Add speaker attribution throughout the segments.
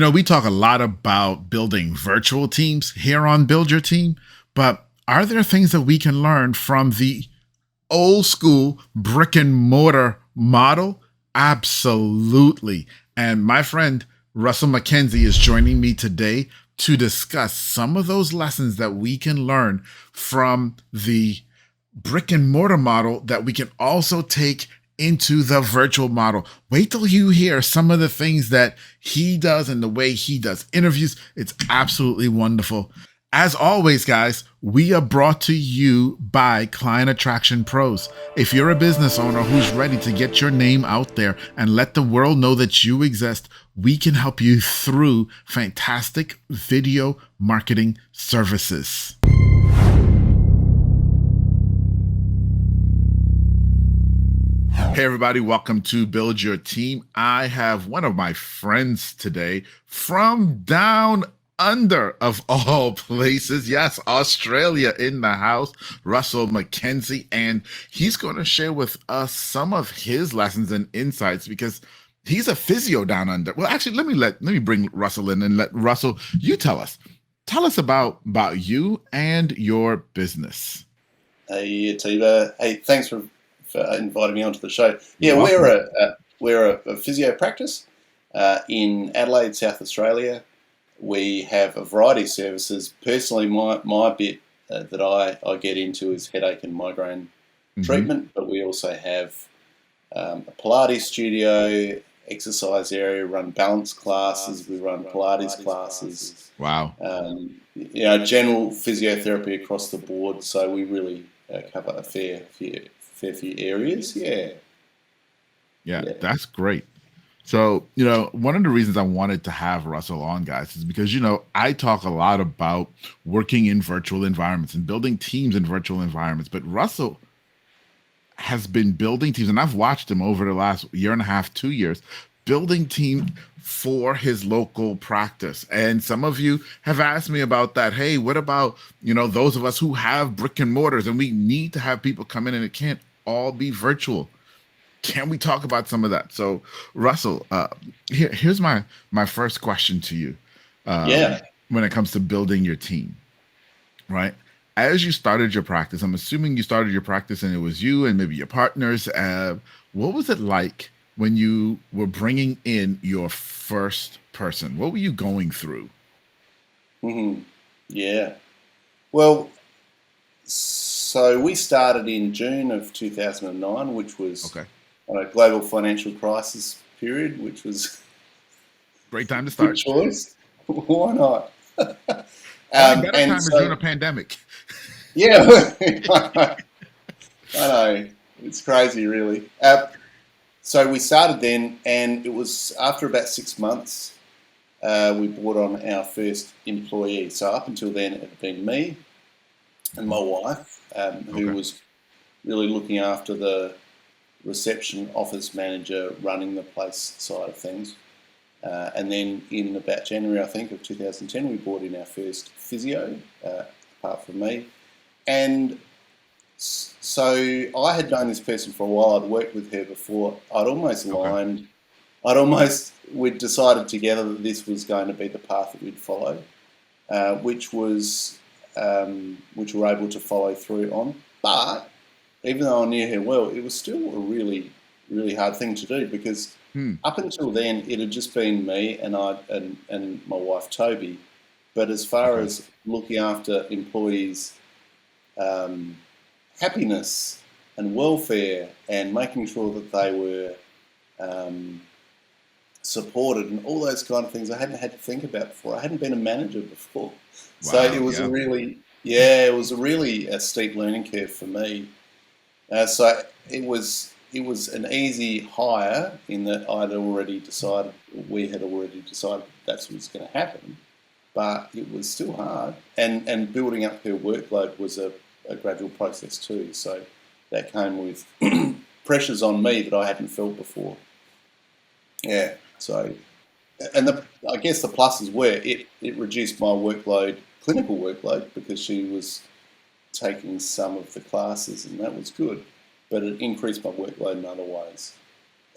Speaker 1: We talk a lot about building virtual teams here on Build Your Team, but are there things that we can learn from the old school brick and mortar model? Absolutely. And my friend Russel Mackenzie is joining me today to discuss some of those lessons that we can learn from the brick and mortar model that we can also take into the virtual model. Wait till you hear some of the things that he does and the way he does interviews. It's absolutely wonderful. As always, guys, we are brought to you by Client Attraction Pros. If you're a business owner who's ready to get your name out there and let the world know that you exist, we can help you through fantastic video marketing services. Hey everybody, welcome to Build Your Team. I have one of my friends today from down under, of all places. Yes, Australia in the house, Russel Mackenzie, and he's going to share with us some of his lessons and insights because he's a physio down under. Well, actually, let me bring Russel in and let Russel, you tell us about you and your business.
Speaker 2: Hey, Tiva. Hey, thanks for inviting me onto the show. Yeah,
Speaker 1: You're
Speaker 2: we're a physio practice in Adelaide, South Australia. We have a variety of services. Personally, my bit that I get into is headache and migraine treatment, but we also have a Pilates studio, exercise area, run balance classes, we run Pilates classes.
Speaker 1: Wow.
Speaker 2: General physiotherapy across the board. So we really cover a fair few areas.
Speaker 1: Yeah, that's great. So, one of the reasons I wanted to have Russel on, guys, is because, I talk a lot about working in virtual environments and building teams in virtual environments. But Russel has been building teams, and I've watched him over the last year and a half, 2 years, building teams for his local practice. And some of you have asked me about that. Hey, what about, those of us who have brick and mortars and we need to have people come in and it can't all be virtual? Can we talk about some of that? So, Russel, here's my first question to you. When it comes to building your team, right? As you started your practice, I'm assuming you started your practice and it was you and maybe your partners. What was it like when you were bringing in your first person? What were you going through?
Speaker 2: Yeah. Well, so we started in June of 2009, which was a global financial crisis period, which was
Speaker 1: great time to start.
Speaker 2: Good choice. Why not?
Speaker 1: Better time is during a pandemic.
Speaker 2: Yeah, I know. It's crazy, really. So we started then, and it was after about 6 months, we brought on our first employee. So up until then, it had been me and my wife, who was really looking after the reception office manager, running the place side of things. And then in about January, I think, of 2010, we brought in our first physio, apart from me. And so I had known this person for a while. I'd worked with her before. We'd decided together that this was going to be the path that we'd follow, which we were able to follow through on. But even though I knew her well, it was still a really, really hard thing to do because up until then, it had just been me and my wife Toby. But as far as looking after employees' happiness and welfare and making sure that they were supported and all those kind of things, I hadn't had to think about before. I hadn't been a manager before, so it was a really a steep learning curve for me. So it was an easy hire in that we had already decided that's what's going to happen, but it was still hard, and building up her workload was a gradual process too. So that came with pressures on me that I hadn't felt before. Yeah. So, and I guess the pluses were it reduced my clinical workload, because she was taking some of the classes, and that was good. But it increased my workload in other ways,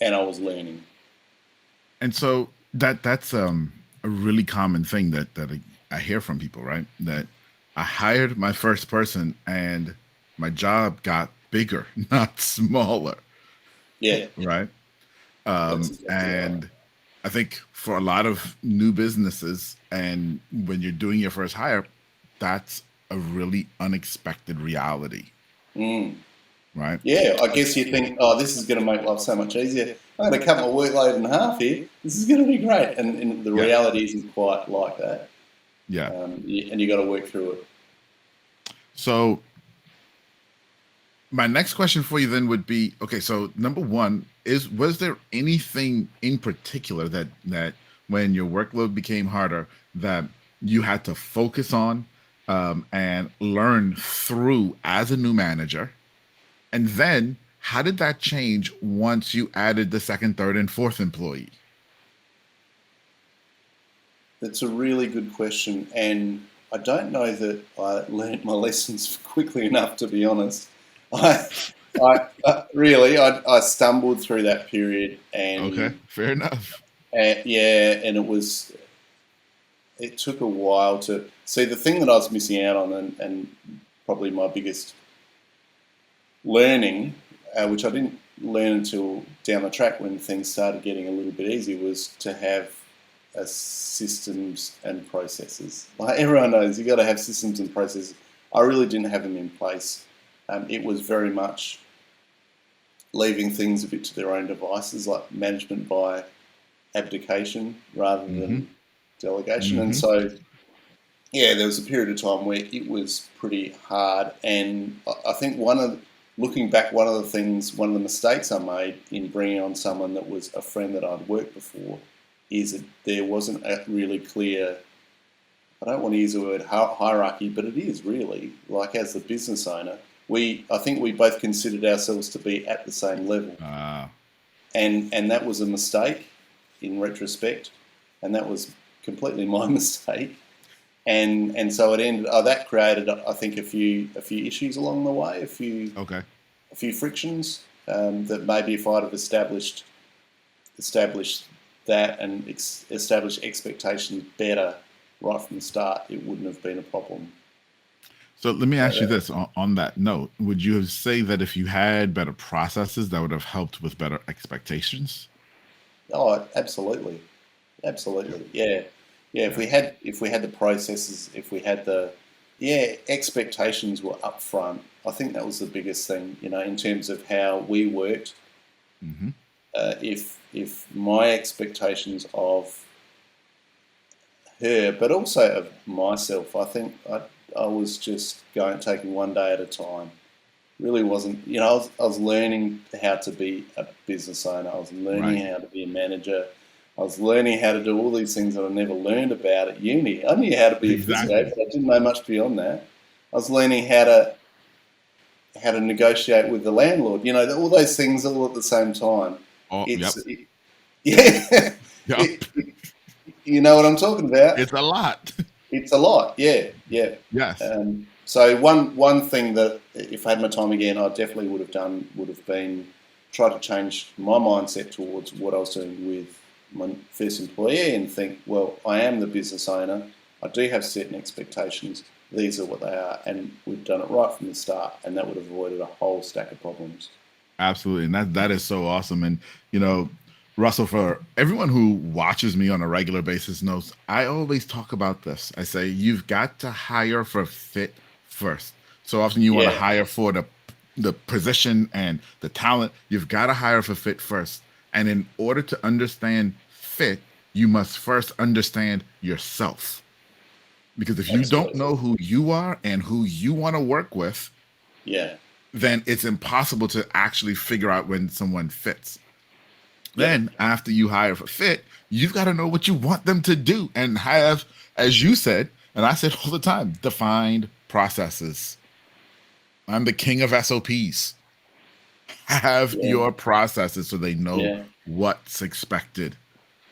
Speaker 2: and I was learning.
Speaker 1: And so that's a a really common thing that I hear from people, right? That I hired my first person and my job got bigger, not smaller,
Speaker 2: Yeah,
Speaker 1: right?
Speaker 2: that's exactly right.
Speaker 1: And I think for a lot of new businesses, and when you're doing your first hire, that's a really unexpected reality,
Speaker 2: Mm.
Speaker 1: right?
Speaker 2: Yeah, I guess you think, oh, this is going to make life so much easier. I'm going to cut my workload in half here. This is going to be great. And the
Speaker 1: Yeah,
Speaker 2: reality isn't quite like that.
Speaker 1: yeah.
Speaker 2: And you got to work through it.
Speaker 1: So my next question for you then would be, okay, so number one is, was there anything in particular that when your workload became harder that you had to focus on, and learn through as a new manager? And then how did that change once you added the second, third, and fourth employee?
Speaker 2: That's a really good question. And I don't know that I learnt my lessons quickly enough, to be honest. I, I stumbled through that period,
Speaker 1: Okay, fair enough.
Speaker 2: and yeah, and it took a while to see the thing that I was missing out on, and probably my biggest learning, which I didn't learn until down the track when things started getting a little bit easier, was to have systems and processes. Like everyone knows, you got to have systems and processes. I really didn't have them in place. It was very much leaving things a bit to their own devices, like management by abdication rather
Speaker 1: Mm-hmm.
Speaker 2: than delegation. And
Speaker 1: Mm-hmm.
Speaker 2: so, yeah, there was a period of time where it was pretty hard. And I think looking back, one of the mistakes I made in bringing on someone that was a friend that I'd worked before is that there wasn't a really clear, I don't want to use the word hierarchy, but it is really, like as the business owner, I think we both considered ourselves to be at the same level.
Speaker 1: Uh,
Speaker 2: And that was a mistake in retrospect, and that was completely my mistake. And so it ended. That created, I think, a few issues along the way,
Speaker 1: okay.
Speaker 2: a few frictions that maybe if I'd have established that and established expectations better right from the start, it wouldn't have been a problem.
Speaker 1: So let me
Speaker 2: But
Speaker 1: ask you this on that note. Would you say that if you had better processes, that would have helped with better expectations?
Speaker 2: oh, absolutely,
Speaker 1: Yeah.
Speaker 2: absolutely, yeah, yeah. If
Speaker 1: Yeah.
Speaker 2: we had the processes, if we had the expectations were up front. I think that was the biggest thing, in terms of how we worked.
Speaker 1: Mm-hmm.
Speaker 2: If my expectations of her, but also of myself, I think I was just taking one day at a time. Really wasn't, I was learning how to be a business owner. I was
Speaker 1: Right.
Speaker 2: learning how to be a manager. I was learning how to do all these things that I never learned about at uni. I knew how to be a physio,
Speaker 1: Exactly.
Speaker 2: but I didn't know much beyond that. I was learning how to negotiate with the landlord. All those things all at the same time.
Speaker 1: Oh,
Speaker 2: It's
Speaker 1: yep.
Speaker 2: yeah,
Speaker 1: Yep.
Speaker 2: it, you know what I'm talking about.
Speaker 1: It's a lot.
Speaker 2: It's a lot. Yeah, yeah.
Speaker 1: Yes.
Speaker 2: So one thing that if I had my time again, I definitely would have done would have been try to change my mindset towards what I was doing with my first employee and think, well, I am the business owner. I do have certain expectations. These are what they are, and we've done it right from the start, and that would have avoided a whole stack of problems.
Speaker 1: Absolutely. And that is so awesome. And you know, Russell, for everyone who watches me on a regular basis knows I always talk about this. I say you've got to hire for fit first. So often you want to
Speaker 2: Yeah,
Speaker 1: hire for the position and the talent. You've got to hire for fit first. And in order to understand fit, you must first understand yourself. Because if you don't
Speaker 2: absolutely.
Speaker 1: know who you are and who you want to work with,
Speaker 2: Yeah,
Speaker 1: then it's impossible to actually figure out when someone fits.
Speaker 2: yep,
Speaker 1: Then, after you hire for fit, you've got to know what you want them to do and have, as you said, and I said all the time, defined processes. I'm the king of SOPs. Have
Speaker 2: yeah,
Speaker 1: your processes so they know
Speaker 2: yeah,
Speaker 1: what's expected.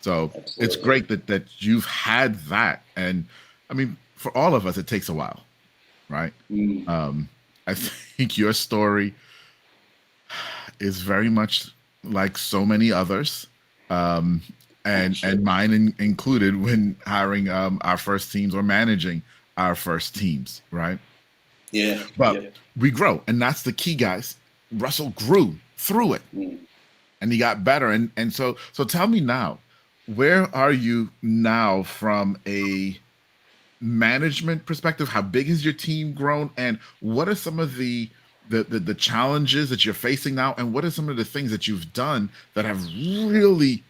Speaker 1: So it's
Speaker 2: absolutely.
Speaker 1: great that you've had that. And I mean, for all of us, it takes a while, right?
Speaker 2: Mm,
Speaker 1: Um, I think your story is very much like so many others. Um, and mine included when hiring our first teams or managing our first teams, right?
Speaker 2: Yeah,
Speaker 1: But
Speaker 2: yeah.
Speaker 1: we grow, and that's the key, guys. Russell grew through it,
Speaker 2: Mm.
Speaker 1: and he got better. And so tell me now, where are you now from a management perspective? How big has your team grown, and what are some of the challenges that you're facing now, and what are some of the things that you've done that have really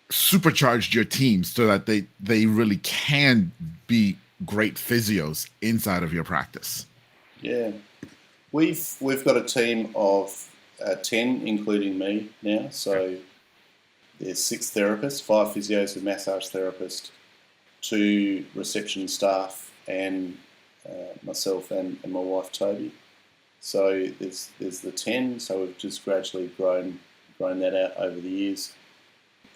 Speaker 1: supercharged your team so that they really can be great physios inside of your practice?
Speaker 2: Yeah. We've got a team of 10, including me now.
Speaker 1: Okay.
Speaker 2: So there's 6 therapists, 5 physios, a massage therapist, 2 reception staff, and myself and my wife Toby. So there's the 10. So we've just gradually grown that out over the years.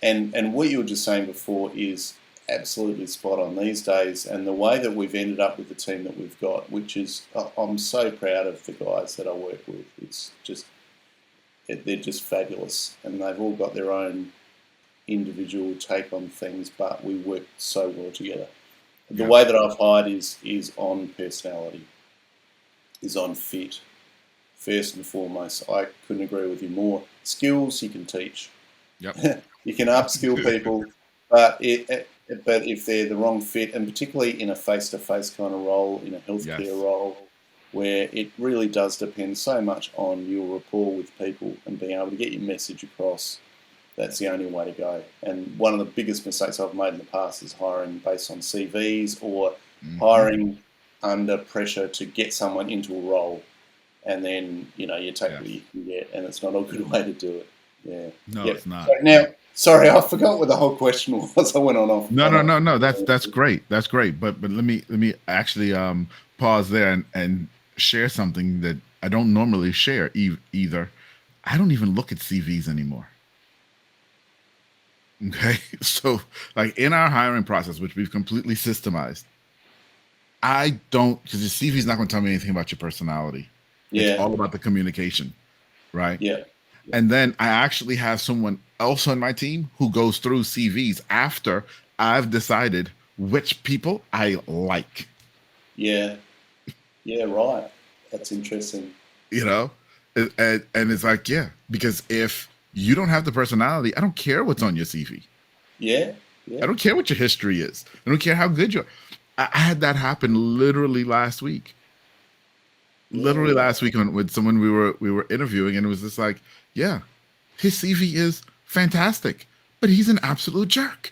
Speaker 2: And what you were just saying before is absolutely spot on these days. And the way that we've ended up with the team that we've got, which is I'm so proud of the guys that I work with. It's just they're just fabulous, and they've all got their own individual take on things, but we work so well together. The
Speaker 1: Yeah.
Speaker 2: way that I've hired is on personality, is on fit. First and foremost, I couldn't agree with you more. Skills you can teach.
Speaker 1: Yep.
Speaker 2: You can upskill people, but but if they're the wrong fit, and particularly in a face-to-face kind of role, in a healthcare
Speaker 1: Yes.
Speaker 2: role, where it really does depend so much on your rapport with people and being able to get your message across, that's the only way to go. And one of the biggest mistakes I've made in the past is hiring based on CVs or
Speaker 1: Hmm.
Speaker 2: hiring under pressure to get someone into a role, and then you take what
Speaker 1: Yes.
Speaker 2: you can get, and it's not a good way to do it. Yeah.
Speaker 1: No,
Speaker 2: Yep.
Speaker 1: it's not.
Speaker 2: So now, sorry, I forgot what the whole question was. I went on off
Speaker 1: No,
Speaker 2: on
Speaker 1: no,
Speaker 2: a.
Speaker 1: no, no. That's great. That's great. But let me actually pause there and share something that I don't normally share either. I don't even look at CVs anymore. Okay. So like in our hiring process, which we've completely systemized, I don't, because your CV is not going to tell me anything about your personality. It's
Speaker 2: Yeah.
Speaker 1: all about the communication, right?
Speaker 2: Yeah. Yeah.
Speaker 1: And then I actually have someone else on my team who goes through CVs after I've decided which people I like,
Speaker 2: Yeah. Yeah. Right. That's interesting.
Speaker 1: you know? And it's like, yeah, because if you don't have the personality, I don't care what's on your CV.
Speaker 2: Yeah.
Speaker 1: I
Speaker 2: Yeah.
Speaker 1: don't care what your history is. I don't care how good you are. I had that happen literally last week.
Speaker 2: Yeah.
Speaker 1: Literally
Speaker 2: Yeah.
Speaker 1: last week with someone we were interviewing, and it was just like, yeah, his CV is fantastic, but he's an absolute jerk.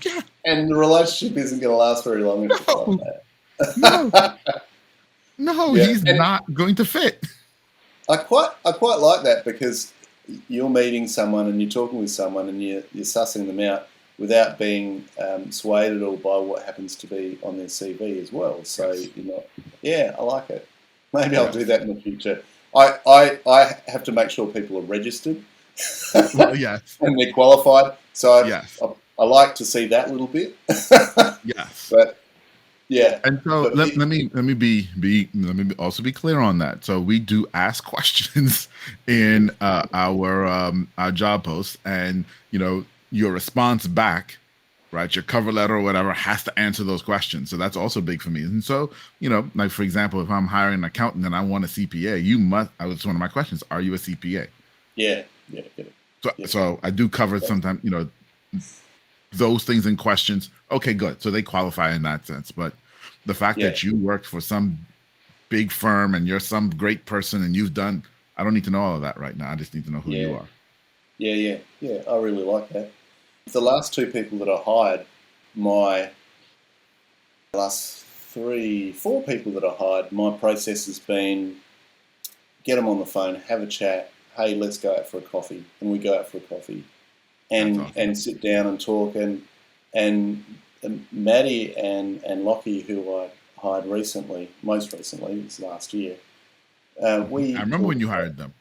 Speaker 1: Yeah,
Speaker 2: And the relationship isn't going to last very long if it's like
Speaker 1: no, no,
Speaker 2: that.
Speaker 1: no,
Speaker 2: Yeah.
Speaker 1: he's
Speaker 2: And
Speaker 1: not going to fit.
Speaker 2: I quite like that, because you're meeting someone and you're talking with someone and you're sussing them out without being swayed at all by what happens to be on their CV as well. So
Speaker 1: Yes,
Speaker 2: you're not. Yeah, I like it. Maybe I'll do
Speaker 1: yes,
Speaker 2: that in the future. I have to make sure people are registered
Speaker 1: well, yes,
Speaker 2: and they're qualified. So
Speaker 1: yes,
Speaker 2: I like to see that little bit.
Speaker 1: yes.
Speaker 2: But yeah,
Speaker 1: And so
Speaker 2: but
Speaker 1: let me also be clear on that. So we do ask questions in our job posts, and your response back, right? Your cover letter or whatever has to answer those questions. So that's also big for me. And so like for example, if I'm hiring an accountant and I want a CPA, you must. It's one of my questions. Are you a CPA?
Speaker 2: yeah, yeah, yeah,
Speaker 1: So
Speaker 2: yeah,
Speaker 1: so I do cover sometimes those things in questions. Okay, good. So they qualify in that sense. But the fact
Speaker 2: yeah,
Speaker 1: that you worked for some big firm and you're some great person and I don't need to know all of that right now. I just need to know who you
Speaker 2: yeah,
Speaker 1: are.
Speaker 2: yeah, yeah, yeah. I really like that. The last 2 people that I hired, my last 3, 4 people that I hired, my process has been get them on the phone, have a chat. Hey, let's go out for a coffee, and we go out for a coffee,
Speaker 1: That's
Speaker 2: and
Speaker 1: awesome.
Speaker 2: sit down and talk. And Maddie and Lockie, who I hired recently, most recently, this last year,
Speaker 1: I
Speaker 2: we
Speaker 1: remember
Speaker 2: talk.
Speaker 1: when you hired them.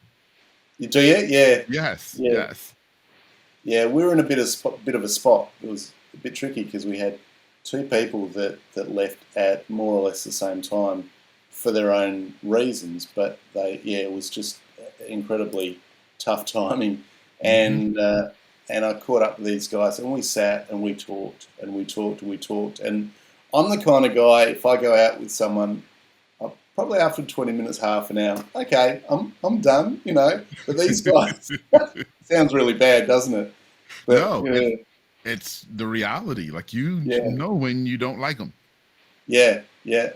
Speaker 2: You do, yeah, yeah,
Speaker 1: Yes,
Speaker 2: yeah.
Speaker 1: yes.
Speaker 2: Yeah, we were in a bit of a spot. It was a bit tricky because we had 2 people that left at more or less the same time for their own reasons. But it was just incredibly tough timing,
Speaker 1: Mm-hmm.
Speaker 2: and I caught up with these guys, and we sat and we talked and we talked and we talked. And I'm the kind of guy, if I go out with someone, probably after 20 minutes, half an hour, okay, I'm done, you know. But these guys, sounds really bad, doesn't it? But
Speaker 1: No, it's the reality. Like you
Speaker 2: yeah,
Speaker 1: know when you don't like them.
Speaker 2: yeah, yeah.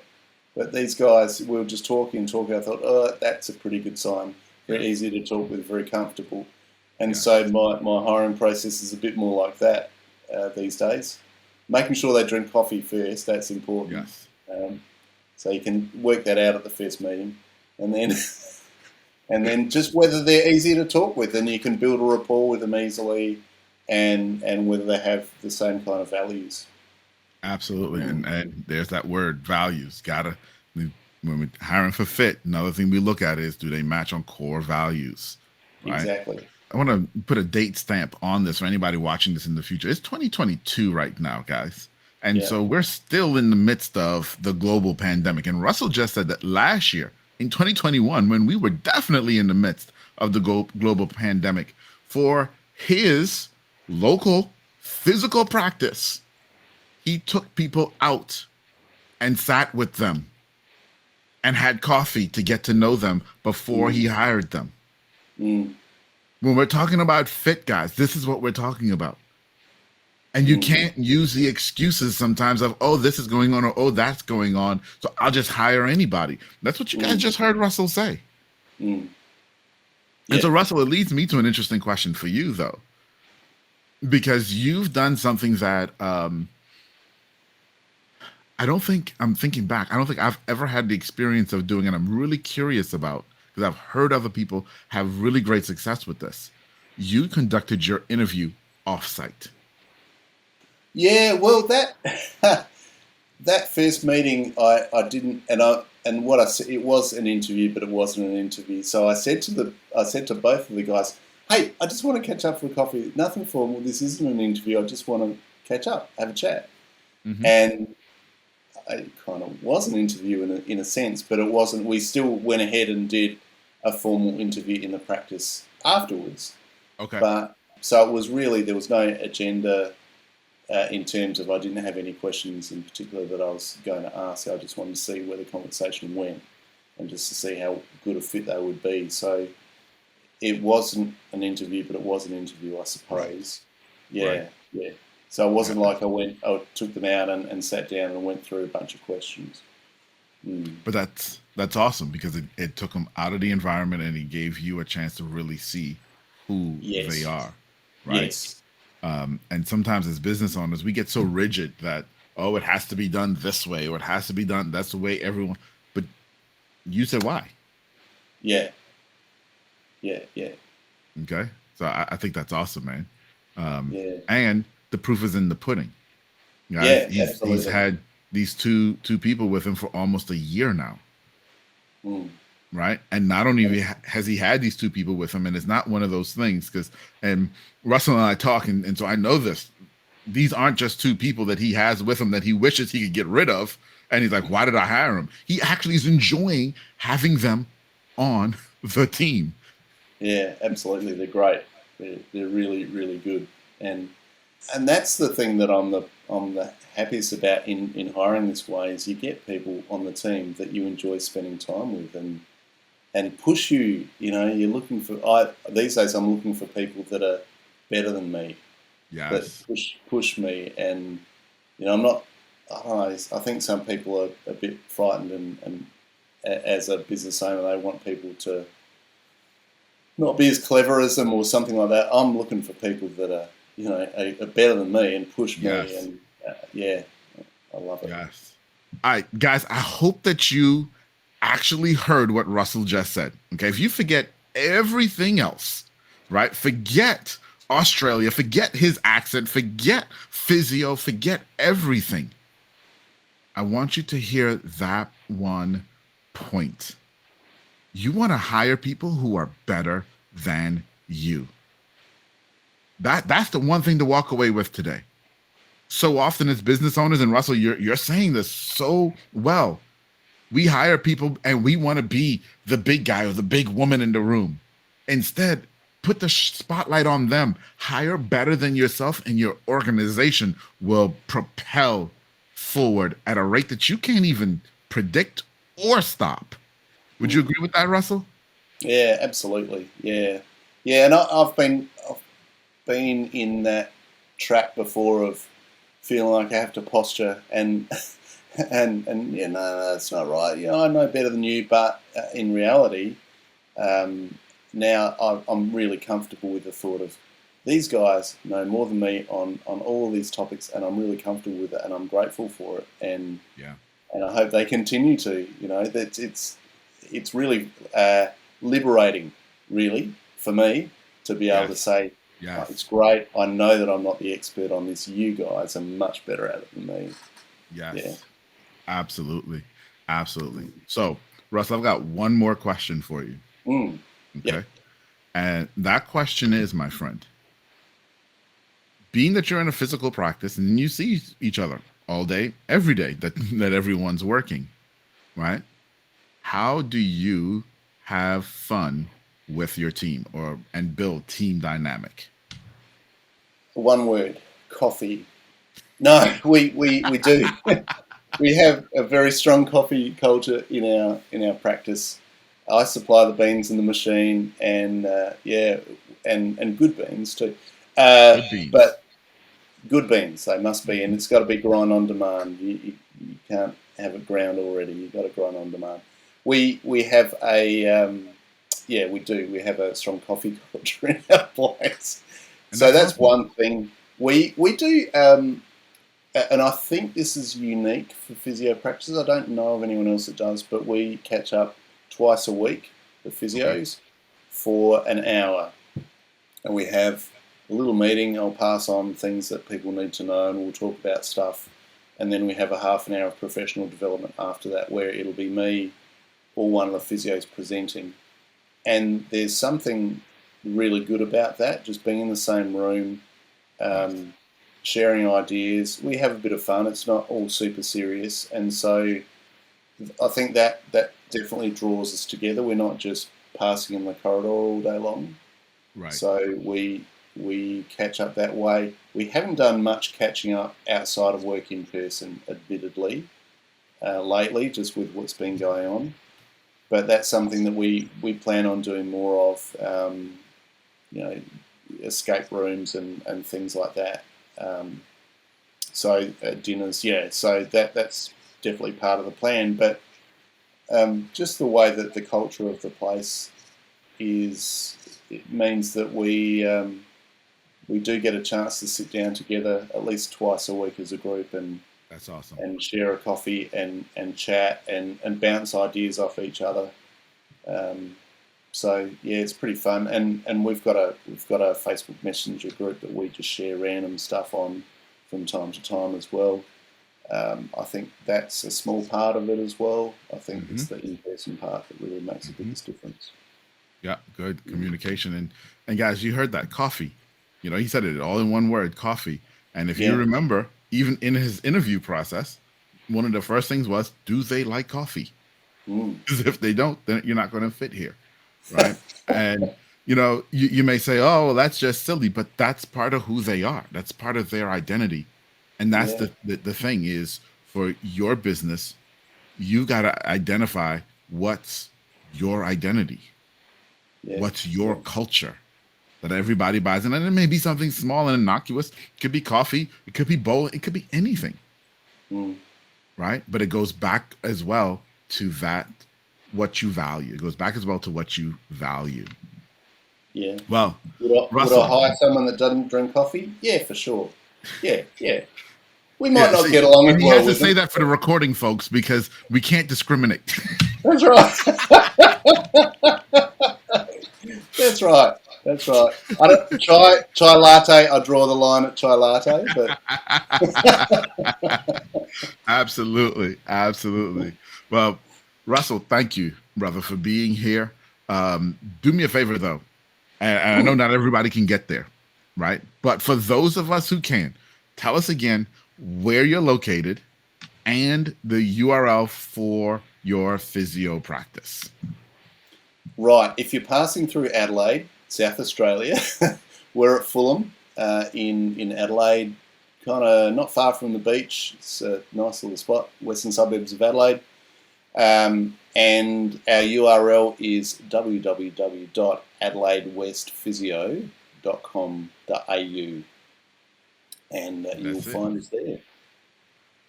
Speaker 2: But these guys, we were just talking. I thought, oh, that's a pretty good sign. Very
Speaker 1: Yes.
Speaker 2: easy to talk with, very comfortable. And so
Speaker 1: Yes.
Speaker 2: my hiring process is a bit more like that these days. Making sure they drink coffee first, that's important.
Speaker 1: Yes.
Speaker 2: Um, so you can work that out at the first meeting. And then and then just whether they're easy to talk with and you can build a rapport with them easily and whether they have the same kind of values.
Speaker 1: Absolutely.
Speaker 2: Mm,
Speaker 1: And there's that word, values. When we're hiring for fit, another thing we look at is do they match on core values? Right.
Speaker 2: exactly.
Speaker 1: I want to put a date stamp on this for anybody watching this in the future. It's 2022 right now, guys. And
Speaker 2: Yeah.
Speaker 1: so we're still in the midst of the global pandemic. And Russell just said that last year in 2021, when we were definitely in the midst of the global pandemic, for his local physical practice, he took people out and sat with them and had coffee to get to know them before he
Speaker 2: Mm,
Speaker 1: hired them.
Speaker 2: mm,
Speaker 1: When we're talking about fit guys, this is what we're talking about. And you
Speaker 2: mm,
Speaker 1: can't use the excuses sometimes of, oh, this is going on or oh, that's going on. So I'll just hire anybody. That's what you guys
Speaker 2: mm,
Speaker 1: just heard Russell say.
Speaker 2: mm.
Speaker 1: And
Speaker 2: Yeah.
Speaker 1: so, Russell, it leads me to an interesting question for you, though, because you've done something that I don't think I'm thinking back. I don't think I've ever had the experience of doing, and I'm really curious about because I've heard other people have really great success with this. You conducted your interview offsite.
Speaker 2: Yeah, well, that that first meeting, I didn't, and what I said, it was an interview, but it wasn't an interview. So I said to both of the guys, "Hey, I just want to catch up for coffee. Nothing formal. This isn't an interview. I just want to catch up, have a chat."
Speaker 1: Hmm.
Speaker 2: And it kind of was an interview in a sense, but it wasn't. We still went ahead and did a formal interview in the practice afterwards.
Speaker 1: Okay.
Speaker 2: But so it was really there was no agenda in terms of I didn't have any questions in particular that I was going to ask. I just wanted to see where the conversation went and just to see how good a fit they would be. So it wasn't an interview, but it was an interview, I
Speaker 1: Right.
Speaker 2: suppose.
Speaker 1: Right.
Speaker 2: Yeah, yeah. So it
Speaker 1: Yeah.
Speaker 2: wasn't like I took them out and sat down and went through a bunch of questions. Mm.
Speaker 1: But that's awesome because it took them out of the environment and it gave you a chance to really see who they
Speaker 2: Yes,
Speaker 1: are, right?
Speaker 2: yes,
Speaker 1: And sometimes as business owners, we get so rigid that oh, it has to be done this way or it has to be done that's the way everyone. But you said why,
Speaker 2: yeah, yeah, yeah,
Speaker 1: okay? So I think that's awesome, man.
Speaker 2: yeah,
Speaker 1: And the proof is in the pudding, guys.
Speaker 2: yeah,
Speaker 1: He's
Speaker 2: absolutely.
Speaker 1: had these two people with him for almost a year now,
Speaker 2: Mm.
Speaker 1: right? And not only has he had these two people with him, and it's not one of those things because and Russell and I talk, and so I know this. These aren't just two people that he has with him that he wishes he could get rid of, and he's like, "Why did I hire him?" He actually is enjoying having them on the team.
Speaker 2: Yeah, absolutely. They're great. They're really, really good. And and that's the thing that I'm the happiest about in hiring this way is you get people on the team that you enjoy spending time with and push you. You know, you're looking for. I these days I'm looking for people that are better than me, that
Speaker 1: Yes,
Speaker 2: push me, and you know I'm not. I don't know. I think some people are a bit frightened, and as a business owner, they want people to not be as clever as them or something like that. I'm looking for people that are, you know, are better than me and push me.
Speaker 1: yes,
Speaker 2: And yeah, I love it.
Speaker 1: yes. All right, guys. I hope that you actually heard what Russell just said. Okay, if you forget everything else, right? Forget Australia, forget his accent, forget physio, forget everything. I want you to hear that one point. You want to hire people who are better than you. That's the one thing to walk away with today. So often as business owners, and Russell, you're saying this so well. We hire people and we want to be the big guy or the big woman in the room. Instead, put the spotlight on them. Hire better than yourself, and your organization will propel forward at a rate that you can't even predict or stop. Would you agree with that, Russell?
Speaker 2: Yeah, absolutely. Yeah, yeah. And I've been in that trap before of feeling like I have to posture and and no, that's not right. I know better than you, but in reality, now I'm really comfortable with the thought of these guys know more than me on all of these topics, and I'm really comfortable with it, and I'm grateful for it,
Speaker 1: Yeah.
Speaker 2: and I hope they continue to. That it's really liberating, really, for me to be able to
Speaker 1: Yes.
Speaker 2: say, "Oh, it's
Speaker 1: Yes.
Speaker 2: great. I know that I'm not the expert on this. You guys are much better at it than me." Yeah.
Speaker 1: Yes. Absolutely. Absolutely. So, Russell, I've got one more question for you.
Speaker 2: Mm.
Speaker 1: Okay.
Speaker 2: Yep.
Speaker 1: And that question is, my friend, being that you're in a physical practice and you see each other all day, every day that everyone's working, right? How do you have fun with your team and build team dynamic?
Speaker 2: One word: coffee. No, we do. We have a very strong coffee culture in our practice. I supply the beans in the machine, and yeah, and good beans too.
Speaker 1: Good beans.
Speaker 2: But good beans they must be, and
Speaker 1: Hmm.
Speaker 2: it's got to be grind on demand. You can't have it ground already. You've got to grind on demand. We have a yeah, we do. We have a strong coffee culture in our place.
Speaker 1: And
Speaker 2: So
Speaker 1: that's
Speaker 2: that's
Speaker 1: awesome.
Speaker 2: one thing. We do. And I think this is unique for physio practices. I don't know of anyone else that does, but we catch up twice a week, the
Speaker 1: Okay.
Speaker 2: physios, for an hour. And we have a little meeting. I'll pass on things that people need to know, and we'll talk about stuff. And then we have a half an hour of professional development after that, where it'll be me or one of the physios presenting. And there's something really good about that, just being in the same room,
Speaker 1: Yes.
Speaker 2: um, sharing ideas. We have a bit of fun. It's not all super serious, and so I think that definitely draws us together. We're not just passing in the corridor all day long.
Speaker 1: Right.
Speaker 2: So we catch up that way. We haven't done much catching up outside of work in person, admittedly, lately, just with what's been going on. But that's something that we plan on doing more of. You know, escape rooms and things like that. Um, so dinners, yeah. So that's definitely part of the plan. But just the way that the culture of the place is, it means that we do get a chance to sit down together at least twice a week as a group
Speaker 1: That's awesome.
Speaker 2: and share a coffee and chat and bounce ideas off each other. Um, So yeah, it's pretty fun, and we've got a Facebook Messenger group that we just share random stuff on from time to time as well. I think that's a small part of it as well. I think
Speaker 1: Hmm.
Speaker 2: it's the in-person part that really makes the
Speaker 1: Hmm.
Speaker 2: biggest difference.
Speaker 1: Yeah, good communication. And guys, you heard that coffee. He said it all in one word, coffee. And if you
Speaker 2: Yeah.
Speaker 1: remember, even in his interview process, one of the first things was, do they like coffee?
Speaker 2: Mm.
Speaker 1: Because if they don't, then you're not going to fit here, right? And you may say, oh, well, that's just silly, but that's part of who they are. That's part of their identity. And that's
Speaker 2: Yeah.
Speaker 1: the thing is, for your business, you got to identify what's your identity,
Speaker 2: Yeah.
Speaker 1: what's your
Speaker 2: Yeah.
Speaker 1: culture that everybody buys. And then it may be something small and innocuous. It could be coffee, it could be bowl, it could be anything,
Speaker 2: Mm.
Speaker 1: right? But it goes back as well to that, what you value. It goes back as well to what you value.
Speaker 2: Yeah.
Speaker 1: Well,
Speaker 2: Would I
Speaker 1: Russell,
Speaker 2: hire someone that doesn't drink coffee? Yeah, for sure. Yeah. Yeah. We might
Speaker 1: yeah,
Speaker 2: not
Speaker 1: see,
Speaker 2: get along
Speaker 1: and
Speaker 2: as
Speaker 1: he
Speaker 2: well
Speaker 1: has to
Speaker 2: with
Speaker 1: say
Speaker 2: them.
Speaker 1: that for the recording folks because we can't discriminate.
Speaker 2: That's right. That's right. That's right. I don't chai latte. I draw the line at chai latte, but
Speaker 1: Absolutely, absolutely. Well, Russell, thank you, brother, for being here. Do me a favor though, and I know not everybody can get there, right? But for those of us who can, tell us again where you're located and the URL for your physio practice.
Speaker 2: right. If you're passing through Adelaide, South Australia. We're at Fulham in Adelaide, kind of not far from the beach. It's a nice little spot, western suburbs of Adelaide. And our URL is www.adelaidewestphysio.com.au, and you'll find us there.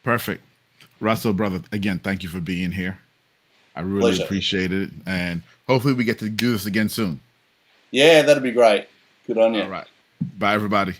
Speaker 1: Perfect. Russel, brother, again, thank you for being here. I really appreciate it, and hopefully we get to do this again soon.
Speaker 2: Yeah, that'd be great. Good on you.
Speaker 1: All right. Bye, everybody.